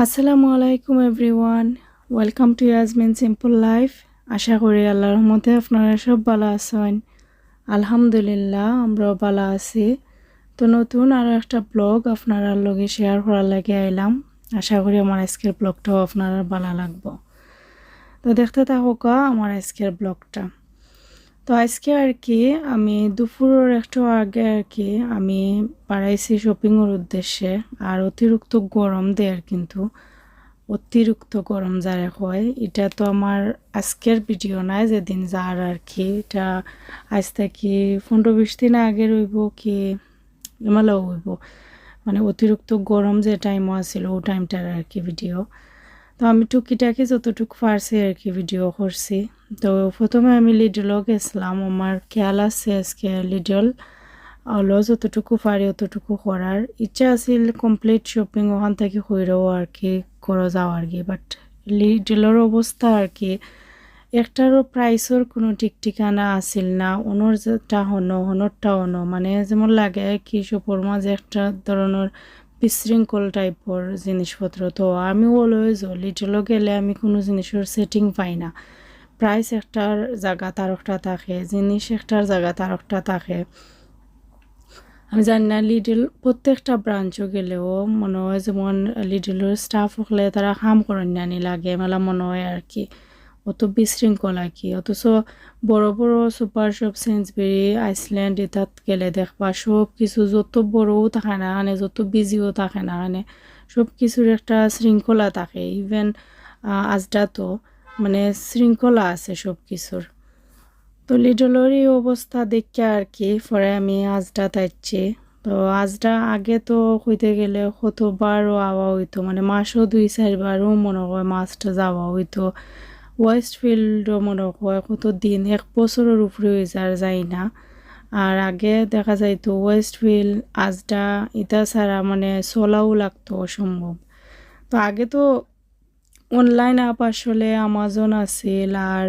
আসসালামু আলাইকুম everyone, welcome to Yasmin simple life. আশা করি আল্লাহর রহমতে আপনারা সব ভালো আছেন। আলহামদুলিল্লাহ আমরাও ভালো আছি। তো নতুন আরও একটা ব্লগ আপনারা লগে শেয়ার করার লাগে আইলাম। আশা করি আমার আজকের ব্লগটাও আপনারা ভালো লাগবো। তো দেখতে থাকুকা আমার আজকের ব্লগটা। তো আজকে আর কি আমি দুপুরের একটু আগে আর কি আমি বাড়াইছি শপিংয়ের উদ্দেশ্যে। আর অতিরিক্ত গরম দেয় কিন্তু অতিরিক্ত গরম যারা হয়, এটা তো আমার আজকের ভিডিও নাই, যেদিন যার আর কি এটা আজ থেকে 15-20 দিন আগে রইব কি এমালাও হইব, মানে অতিরিক্ত গরম যে টাইমও আছিল ও টাইমটার আর কি ভিডিও। তো আমি টুকিটাকি যতটুকু পারছি আর কি ভিডিও করছি। তো প্রথমে আমি লিডলও গেছিলাম, আমার খেয়াল আছে আজকে লিডল হলো যতটুকু পারি অতটুকু করার ইচ্ছা আছিল। কমপ্লিট শপিং ওখান থেকে হইলেও আর কি করা যাও আর কি, বাট লিডলের অবস্থা আর কি একটারও প্রাইসের কোনো ঠিক ঠিকানা আসিল না। অনর যেটা হনরটা হনো মানে যেমন লাগে কি সপর মাঝে একটা ধরনের বিশৃঙ্খল টাইপের জিনিসপত্র। তো আমি অলওয়েজ লিডলও গেলে আমি কোনো জিনিসের সেটিং পাই না। প্রাইস একটার জায়গা তার একটা থাকে, জিনিস একটার জায়গা তার একটা থাকে। আমি জানি না লিডল প্রত্যেকটা ব্রাঞ্চও গেলেও মনে হয় যেমন লিডলের স্টাফ হলে তারা কাম করেন নানি লাগে মেলা মনে হয় আর কি অত বিশৃঙ্খল আর কি। অথচ বড় বড় সুপার শপ সেন্সবেরি আইসল্যান্ড এটাত গেলে দেখবা সব কিছু যত বড়ও থাকে না মানে যত বিজিও থাকে না মানে সব কিছুর একটা শৃঙ্খলা থাকে। ইভেন আজটা তো মানে শৃঙ্খলা আছে সব কিছুর। তো লিডলের এই অবস্থা দেখে আর কি পরে আমি আজটা তাইছি। তো আজটা আগে তো হইতে গেলে কতবারও আওয়া হইতো, মানে মাসও 2-4বারও মনে হয় মাছটা যাওয়া হইতো। ওয়েস্ট ফিল্ডও মনে হয় কত দিন 1 বছরের উপরে হয়ে যায় না। আর আগে দেখা যাইতো ওয়েস্ট ফিল্ড আজটা এটা ছাড়া মানে চলাও লাগতো অসম্ভব। তো আগে তো অনলাইন অ্যাপ আসলে আমাজন আছিল আর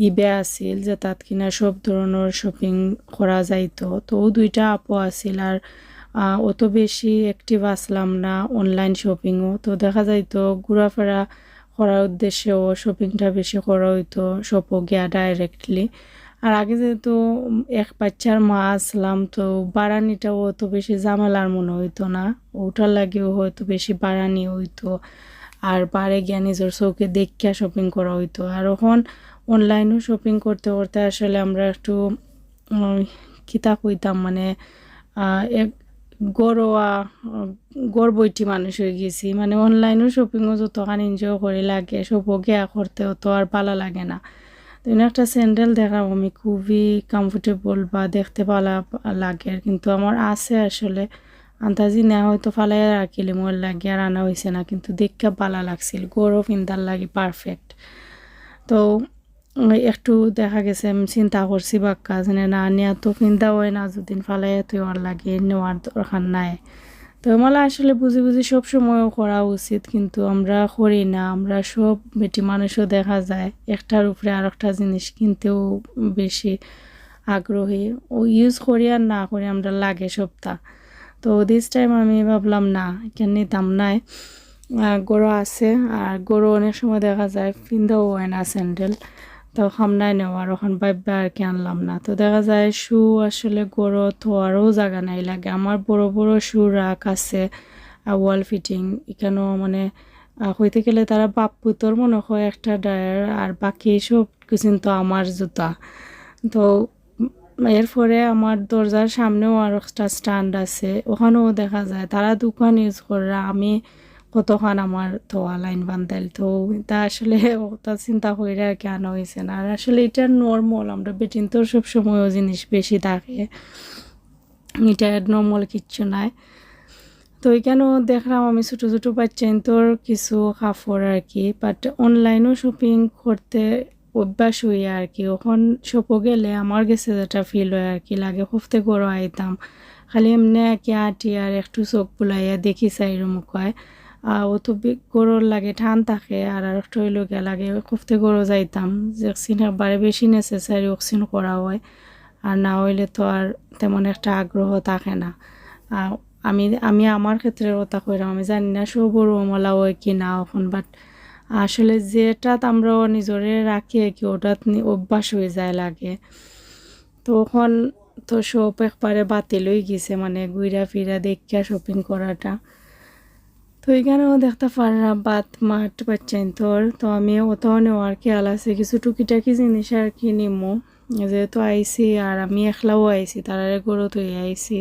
ইবে আছিল, যে তাত কিনা সব ধরনের শপিং করা যাইতো। তো ও দুইটা অ্যাপও আছিল আর অত বেশি অ্যাক্টিভ আসলাম না অনলাইন শপিংও। তো দেখা যাইতো ঘোরাফেরা করার উদ্দেশ্যেও শপিংটা বেশি করা হইতো শপও গিয়া ডাইরেক্টলি। আর আগে যেহেতু এক বাচ্চার মা আসলাম তো বাড়ানিটাও অত বেশি ঝামেলার মনে হইতো না, ওটার লাগেও হয়তো বেশি বাড়ানি হইতো আর বারে গিয়া নিজের চৌকে দেখিয়া শপিং করা হইতো। আর এখন অনলাইনও শপিং করতে করতে আসলে আমরা একটু কিতা কইতাম মানে এক গড়োয়া গড়বইটি মানুষ হয়ে গেছি। মানে অনলাইনও শপিংও যতখানি এনজয় করে লাগে সবও গিয়া করতেও তো আর ভালো লাগে না। তো একটা স্যান্ডেল দেখলাম আমি খুবই কমফোর্টেবল বা দেখতে ভালো লাগে, কিন্তু আমার আছে আসলে আন্দাজি নেওয়া হয়তো ফালাই রাখিলে মোর লাগে আর আনা হয়েছে না, কিন্তু দেখতে ভালো লাগছিল গরও পিন্তার লাগে পারফেক্ট। তো একটু দেখা গেছে আমি চিন্তা করছি বাক্কা যে না নেওয়া তো পিন্তা হয় না, যদিন ফালাই তো আর লাগে নেওয়ার দরকার নাই। তো মালা আসলে বুঝি বুঝি সব সময়ও করা উচিত, কিন্তু আমরা করি না। আমরা সব বেটি মানুষও দেখা যায় একটার উপরে আর একটা জিনিস কিনতেও বেশি আগ্রহী, ও ইউজ করি আর না করি আমরা লাগে সপ্তাহ। তো দিস টাইম আমি ভাবলাম না কেন নিতাম নাই, গরু আছে আর গরু অনেক সময় দেখা যায় পিন্দাও হয় না স্যান্ডেল। তো সামনায় নেওয়ার ওখান ভাববে আর কি আনলাম না। তো দেখা যায় শু আসলে গরু থোয়ারও জায়গা নাই লাগে। আমার বড় বড় শু রাখ আছে ওয়াল ফিটিং এখানেও, মানে হইতে গেলে তারা বাপ পুতর মনে হয় একটা ডায়ার আর বাকি সব কিছু তো আমার জুতা। তো এরপরে আমার দরজার সামনেও আর একটা স্ট্যান্ড আছে, ওখানেও দেখা যায় তারা দোকান ইউজ করে, আমি কতক্ষণ আমার ধোয়া লাইন বান্ধাইল। তো তা আসলে ওটা চিন্তা করে আর কি আনা হয়েছে না। আর আসলে এটা নর্মাল, আমরা বেটিন তো সবসময়ও জিনিস বেশি থাকে, এটা নর্মাল কিচ্ছু নাই। তো এখানেও দেখলাম আমি ছোটো ছোটো বাচ্চাইন তোর কিছু কাপড় আর কি, বাট অনলাইনও শপিং করতে অভ্যাস হই আর কি। ওখন শপও গেলে আমার কাছে যেটা ফিল হয় আর কি লাগে হফতে গড়ো আইতাম খালি এমনি কি আটি আর একটু চোখ বুলাইয়া দেখি চাইর মুখ হয় ও তো গরুর লাগে ঠান থাকে। আর একটু হইলকে লাগে হফতে গড়ো যাইতাম যেকদিন একবারে বেশি নেসেসারি করা হয়, আর না হইলে তো আর তেমন একটা আগ্রহ থাকে না। আমি আমার ক্ষেত্রে কথা কইরাম, আমি জানি না সবরও আমলা হয় কি না এখন, বাট আসলে যেটাত আমরা নিজরে রাখি কি ওটাত অভ্যাস হয়ে যায় লাগে। তো এখন তো সব একবারে বাতিল হয়ে গেছে, মানে ঘুরা ফিরা দেখিয়া শপিং করাটা। তো এখানেও দেখতে পারলাম বাত মাঠ পাচ্ছেন তোর, তো আমি ওটাও নেওয়ার খেয়াল আছে, কিছু টুকিটাকি জিনিস আর কি নিমো, যেহেতু আইসি আর আমি একলাও আইসি, তারারে গরু তুই আইসি।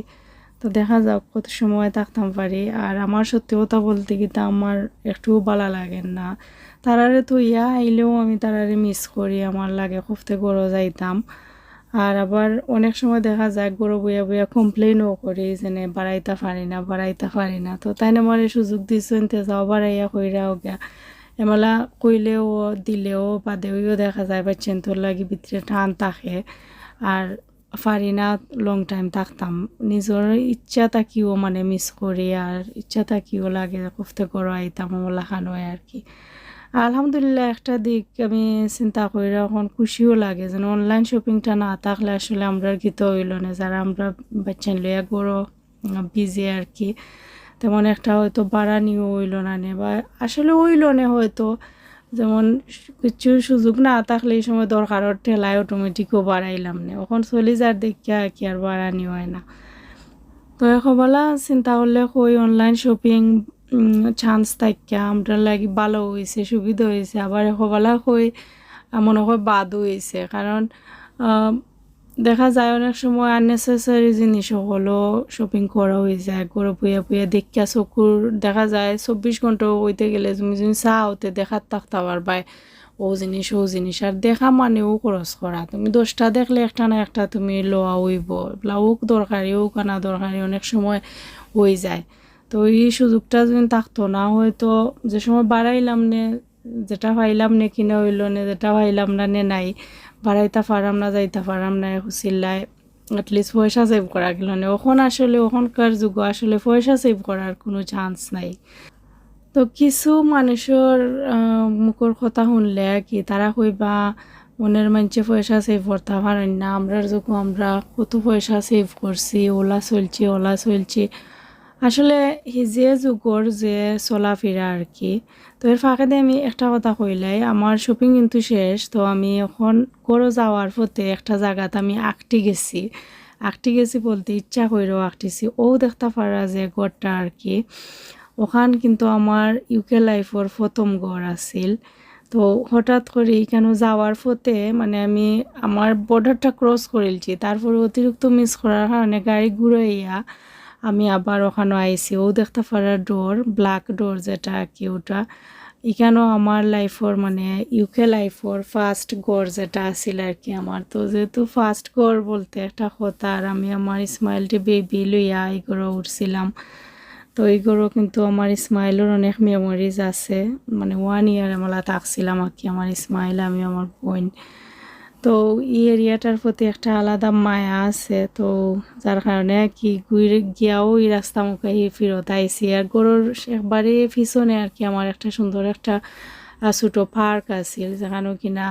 তো দেখা যাক কত সময় থাকতাম পারি। আর আমার সত্যি কথা বলতে কিন্তু আমার একটু ভালো লাগে না, তারারে তুইয়া আইলেও আমি তারারে মিস করি, আমার লাগে খুফতে গরো যাইতাম। আর আবার অনেক সময় দেখা যায় গরু বইয়া বইয়া কমপ্লেনও করি যেনে বাড়াইতে পারি না। তো তাই না আমার সুযোগ দিচ্ছেন তে যাও বাড়াইয়া কইরাও গিয়া এমলা কইলেও দিলেও বাদেও দেখা যায় পাচ্ছেন তোর লাগি ভিতরে টান থাকে। আর পারি না লং টাইম থাকতাম, নিজের ইচ্ছা থাকিও মানে মিস করি, আর ইচ্ছা থাকিও লাগে কফতে করো আইতাম ওলা খানো আর কি। আলহামদুলিল্লাহ একটা দিক আমি চিন্তা করি এখন খুশিও লাগে যেন অনলাইন শপিংটা না থাকলে আসলে আমরা গীত হইল না, যারা আমরা বাচ্চা লইয়া গরো বিজি আর কি, তেমন একটা হয়তো বাড়া নিয়েও হইল না নে, বা আসলে হইল না হয়তো, যেমন কিছু সুযোগ না থাকলে এই সময় দরকারের ঠেলায় অটোমেটিকও বাড়াইলাম না, এখন চলি যার দেখিয়া কি আর বাড়ানি হয় না। তো এখনবেলা চিন্তা করলে কই অনলাইন শপিং চান্স থাকিয়া আমরা লাগি ভালো হয়েছে, সুবিধা হয়েছে, আবার এখনবেলা কই মনে হয় বাদও হয়েছে, কারণ দেখা যায় অনেক সময় আননেসেসারি জিনিস হলো শপিং করা হয়ে যায়, গরু পুয়া পুয়া দেখিয়া চকুর দেখা যায় 24 ঘন্টা হইতে গেলে তুমি যদি চাওতে দেখার থাকতে পারবাই ও জিনিস আর দেখা মানেও খরচ করা, তুমি 10টা দেখলে একটা না একটা তুমি লোয়া হইব, ব্লাউক দরকারি হোক না দরকারি অনেক সময় হয়ে যায়। তো এই সুযোগটা যদি থাকতো না হয়তো যে সময় বাড়াইলাম নে যেটা পাইলাম নে কিনে হইল নে, যেটা পাইলাম না নে নাই, বাড়াইতে পারাম না যাইতে পারাম না চিল্লায় অ্যাটলিস্ট পয়সা সেভ করা গেল না। এখন আসলে ওখানকার যুগ আসলে পয়সা সেভ করার কোনো চান্স নাই। তো কিছু মানুষের মুখের কথা শুনলে কি তারা কইবা মনের মানুষে পয়সা সেভ করতে পারেন না, আমরার যখন আমরা কত পয়সা সেভ করছি, ওলা চলছি আসলে যে যুগর যে চলাফেরা আর কি। তো এর ফাঁকে আমি একটা কথা কইলাই, আমার শপিং কিন্তু শেষ, তো আমি এখন করে যাওয়ার পথে একটা জায়গাতে আমি আঁকটি গেছি বলতে ইচ্ছা করেও আঁকটিছি, ও দেখতে পারা যে গড়টা আর কি, ওখান কিন্তু আমার ইউকে লাইফের প্রথম গড় আছিল। তো হঠাৎ করে কেন যাওয়ার পথে মানে আমি আমার বর্ডারটা ক্রস করেছি, তারপরে অতিরিক্ত মিস করার কারণে গাড়ি ঘুরাইয়া আমি আবার ওখানে আইসি, ও দেখতে পারার ডোর ব্ল্যাক ডোর যেটা কি ওটা এখানেও আমার লাইফর মানে ইউকে লাইফর ফার্স্ট গড় যেটা আছিল আর কি আমার। তো যেহেতু ফার্স্ট গড় বলতে একটা কথা, আর আমি আমার স্মাইলটি বেবি লইয়া এগুলো উঠছিলাম, তো এইগুলো কিন্তু আমার স্মাইলের অনেক মেমোরিজ আছে, মানে 1 ইয়ার আমরা থাকছিলাম আর কি আমার স্মাইল আমি আমার বোন। তো এই এরিয়াটার প্রতি একটা আলাদা মায়া আছে, তো যার কারণে কি ঘুরে গিয়াও এই রাস্তা মুখে ফিরত আইসি। আর গরুর একবারে পিছনে আর কি আমার একটা সুন্দর একটা ছোটো পার্ক আছিল, যেখানেও কিনা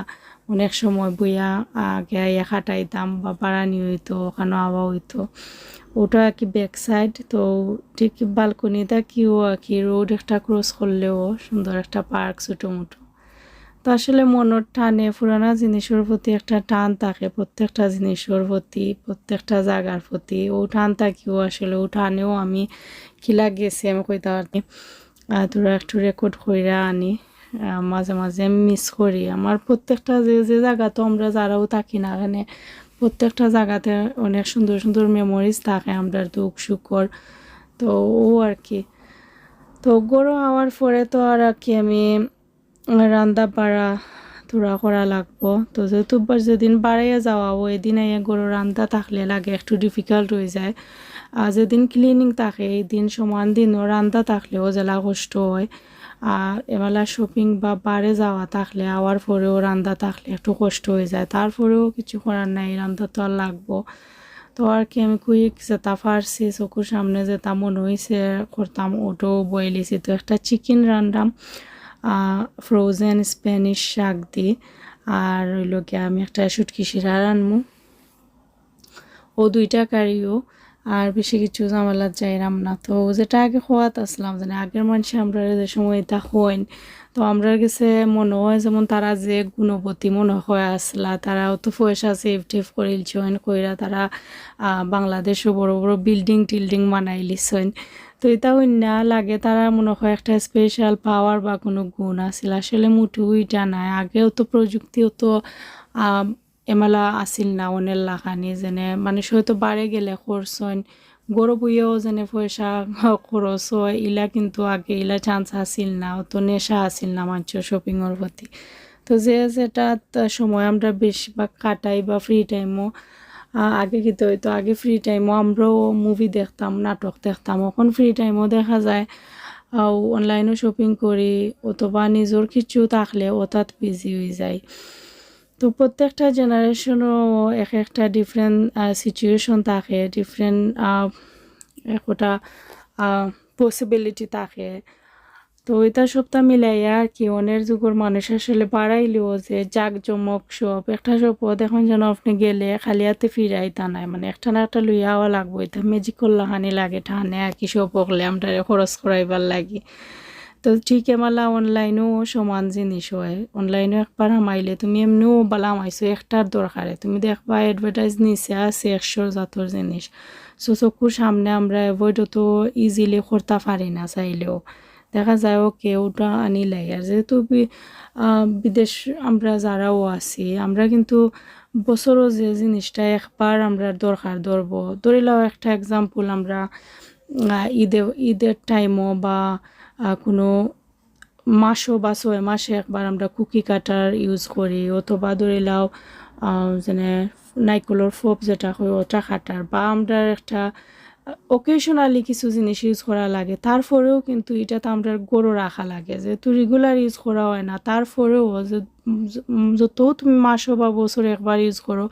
অনেক সময় বইয়া আগে আইয়া খাটাইতাম বা বাড়ানি হইতো, ওখানে আওয়া হইতো। ওটা আর কি ব্যাক সাইড, তো ঠিক বালকনিটা কিও আর কি রোড একটা ক্রস করলেও সুন্দর একটা পার্ক ছোটো মোটো। তো আসলে মনের টানে পুরানা জিনিসের প্রতি একটা টান থাকে, প্রত্যেকটা জিনিসের প্রতি প্রত্যেকটা জায়গার প্রতি ও টান থাকিও আসলে ও টানেও আমি কিলা গেছি আমি কইতে পারি তোরা একটু রেকর্ড কইরা আনি, মাঝে মাঝে আমি মিস করি আমার প্রত্যেকটা যে জায়গা, তো আমরা যারাও থাকি না এখানে প্রত্যেকটা জায়গাতে অনেক সুন্দর সুন্দর মেমোরিজ থাকে আমরা দুঃখ সুখর। তো ও আর কি, তো গরু হওয়ার পরে তো আর কি আমি রান্না বাড়া তোরা করা লাগবো, তো যেহেতু যেদিন বাড়াইয়া যাওয়া ওই দিন গরু রান্না থাকলে লাগে একটু ডিফিকাল্ট হয়ে যায়, আর যেদিন ক্লিনিং থাকে এই দিন সমান দিনও রান্না থাকলেও জেলা কষ্ট হয়। আর এবেলা শপিং বা বারে যাওয়া থাকলে আওয়ার পরেও রান্না থাকলে একটু কষ্ট হয়ে যায়, তারপরেও কিছু করার নাই, রান্না তো আর লাগবো। তো আর কি আমি কুইক যেটা পারছি চকুর সামনে যেটা মনে হয়েছে করতাম ওটাও বয়েলিছি। তো একটা চিকেন রান্নাম ফ্রোজেন স্প্যানিশ শাক দিয়ে, আর হইল কি আমি একটা শুটকি শিরা রানমু, ও 2টা কারিও আর বেশি কিছু ঝামেলা যাইরাম না। তো যেটা আগে খোয়াত আসলাম যেন আগের মানুষে আমরা যে সময় এটা খোয়েন, তো আমরা গেছে মনে হয় যেমন তারা যে গুণবতী মনে হয় আসলা, তারাও তো পয়সা সেভ টেভ করিলছেন কইরা তারা বাংলাদেশও বড় বড় বিল্ডিং টিল্ডিং বানাই লিছেন। তো এটা না লাগে তারা মনে হয় একটা স্পেশাল পাওয়ার বা কোনো গুণ আছিল, আসলে মুঠু এটা নাই। আগেও তো প্রযুক্তিও তো এমালা আসিল না অনেক লাখানি, যেনে মানুষ হয়তো বাড়ে গেলে খরচন গরু বইয়েও যেনে পয়সা খরচ হয়, ইলা কিন্তু আগে ইলা চান্স আসিল না, অত নেশা আসিল না মানুষের শপিংয়ের প্রতি। তো যে যেটা সময় আমরা বেশিরভাগ কাটাই বা ফ্রি টাইমও আগে কিন্তু হয়তো আগে ফ্রি টাইমও আমরাও মুভি দেখতাম, নাটক দেখতাম, এখন ফ্রি টাইমও দেখা যায় অনলাইনও শপিং করি, অথবা নিজের কিছু থাকলে ওটাত বিজি হয়ে যায়। তো প্রত্যেকটা জেনারেশনও এক একটা ডিফারেন্ট সিচুয়েশন থাকে, ডিফারেন্ট একটা পসিবিলিটি থাকে। তো এটা সবটা মিলাইয়া আর কি অনের যুগের মানুষ আসলে বাড়াইলেও যে জাঁকজমক সব একটা সপদ এখন যেন আপনি গেলে খালি হাতে ফিরাইতা নাই, মানে একটা না একটা লইয়া হওয়া লাগবো, এটা ম্যাজিকল লাহানি লাগে ঠানে আর কি সব হকলে আমরা খরচ করাইবার লাগি। তো ঠিক এমালা অনলাইনও সমান জিনিস হয়, অনলাইনও একবার হামাইলে তুমি এমনিও বালা হামাইছো একটার দরকারে, তুমি দেখবা অ্যাডভার্টাইজ নিচে আছে 100 জাতর জিনিস। সো চকুর সামনে আমরা অ্যাভয়েড তো ইজিলি করতে পারি না চাইলেও, দেখা যায় ওকে ওটা আনিলাই। আর যেহেতু বিদেশ আমরা যারাও আছি আমরা কিন্তু বছরও যে জিনিসটা একবার আমরা দরকার ধরবো, ধরিলাও একটা এক্সাম্পল আমরা ঈদের টাইমও বা কোনো মাসও বা 6 মাসে একবার আমরা কুকি কাটার ইউজ করি, অথবা ধরিলাও যেনে নাইকলের ফোপ যেটা হয় ওটা কাটার, বা আমরা একটা অকেশনালি কিছু জিনিস ইউজ করা লাগে, তারপরেও কিন্তু এটাতে আমরা গরু রাখা লাগে, যেহেতু রেগুলার ইউজ করা হয় না, তারপরেও যত তুমি মাসও বা বছরে একবার ইউজ করো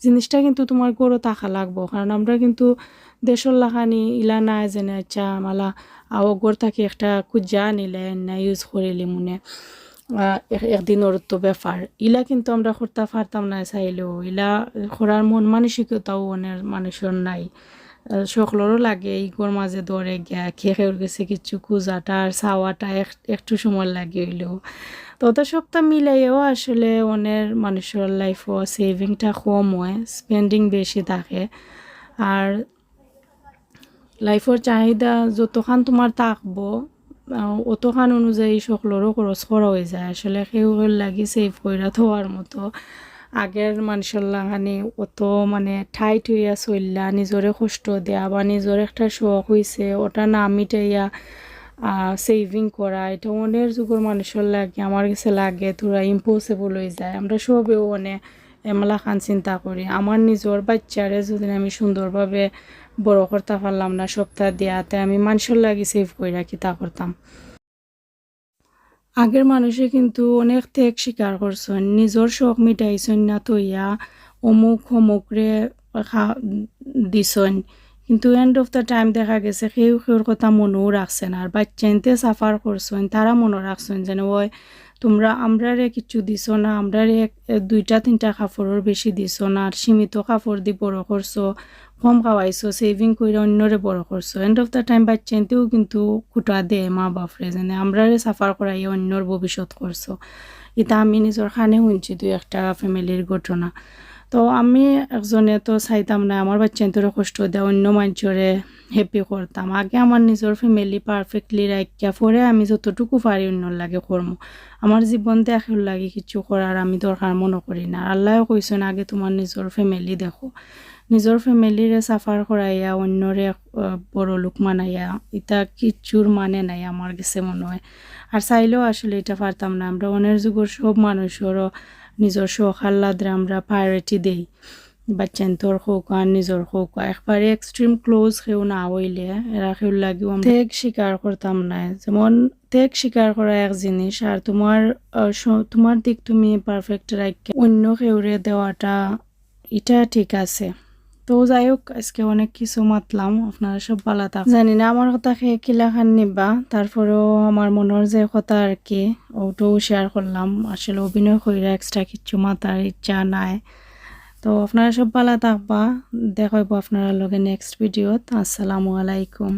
জিনিসটা কিন্তু তোমার গরু থাকা লাগবো। কারণ আমরা কিন্তু দেশের লাখানি ইলা নাই যেনে আচ্ছা মালা অগর থাকি একটা কুজা নিলে না ইউজ করিলি মনে একদিনের তো ব্যাপার, ইলা কিন্তু আমরা করতে পারতাম না চাইলেও, ইলা করার মন মানসিকতাও অনেক মানুষের নাই। সকলেরও লাগে ইগোর মাঝে দৌড়ে গিয়া খেয়ে গেছে কিছু খুঁজাটা আর চাওয়াটা একটু সময় লাগে হইলেও। তো ওটা সবটা মিলাইও আসলে অনেক মানুষের লাইফও সেভিংটা কম হয়, স্পেন্ডিং বেশি থাকে। আর লাইফের চাহিদা যতখান তোমার থাকবো অতখান অনুযায়ী সকলেরও খরচ করা হয়ে যায়, আসলে কেউ লাগি সেভ কইরা থোয়ার মতো আগের মানুষের লাগানি অত মানে ঠাইট হইয়া চললা নিজরে কষ্ট দেয়া বা নিজের একটা শখ হয়েছে ওটা না মিটাইয়া সেভিং করা, এটা অনেক যুগের মানুষের লাগে আমার কাছে লাগে তোরা ইম্পসিবল হয়ে যায়। আমরা সবেও অনেক এমলা খান চিন্তা করি আমার নিজের বাচ্চারে যদি আমি সুন্দরভাবে বড় করতে পারলাম না সপ্তাহ দেয়াতে আমি মানুষের লাগে সেভ করে রাখি তা করতাম। আগের মানুষে কিন্তু অনেক ত্যাগ স্বীকার করছেন, নিজের শখ মিটাইছেন না তৈয়া অমুক হমুকরে দিছেন, কিন্তু এন্ড অফ দ্য টাইম দেখা গেছে সেউর কথা মনেও রাখছেন, আর বাচ্চাইনতে সাফার করছেন তারা মনে রাখছেন যেন ওই তোমরা আমরারে কিছু দিছো না, আমরারে 2-3টা কাপড়ের বেশি দিছো না, আর সীমিত কাপড় দিয়ে বড় করছো, কম খাওয়াইছো, সেভিং করে অন্যরে বড় করছো। এন্ড অফ দ্য টাইম বাচ্চাইনতেও কিন্তু কুটা দেয় মা বাপরে যেন আমরারে সাফার করাই অন্যর ভবিষ্যৎ করছো। এটা আমি নিজের খানে শুনছি 2-একটা ফ্যামিলির ঘটনা। তো আমি একজনে তো চাইতাম না আমার বাচ্চাইনতরে কষ্ট দেয়, অন্য মানুষরে হ্যাপি করতাম। আগে আমার নিজের ফ্যামিলি পারফেক্টলি রাখিয়া পরে আমি যতটুকু পারি অন্যর লাগে করবো, আমার জীবন দেখার লাগে কিছু করার আমি দরকার মনে করি না। আল্লাহও কইছেন আগে তোমার নিজের ফ্যামিলি দেখো, নিজের ফ্যামিলিরে সাফার করাইয়া অন্যরে বড় লোক মানাইয়া এটা কিচ্ছুর মানে নাই আমার কাছে মনে হয়। আর চাইলেও আসলে এটা পারতাম না, আমরা অনেক যুগের সব মানুষেরও নিজের শখ আহ্লাদরে আমরা প্রায়োরিটি দেই, বাচ্চান্তর হোক আর নিজের হোক, একবারে এক্সট্রিম ক্লোজ কেউ না হইলে এরা কেউ লাগেও আমরা ত্যাগ স্বীকার করতাম না। যেমন ত্যাগ স্বীকার করা এক জিনিস, আর তোমার দিক তুমি পারফেক্ট রাখে অন্য কেউরে দেওয়াটা এটা ঠিক আছে। তো যাই হোক আজকে অনেক কিছু মাতলাম, আপনারা সব ভালো থাক, জানি না আমার কথা খেয়ে কিলা খান নিবা, তারপরেও আমার মনের যে কথা আর কি ওটাও শেয়ার করলাম। আসলে অভিনয় কইরা এক্সট্রা কিছু মাতার ইচ্ছা নাই, তো আপনারা সব ভালো থাকবা, দেখাইবো আপনারা লগে নেক্সট ভিডিওত। আসসালামু আলাইকুম।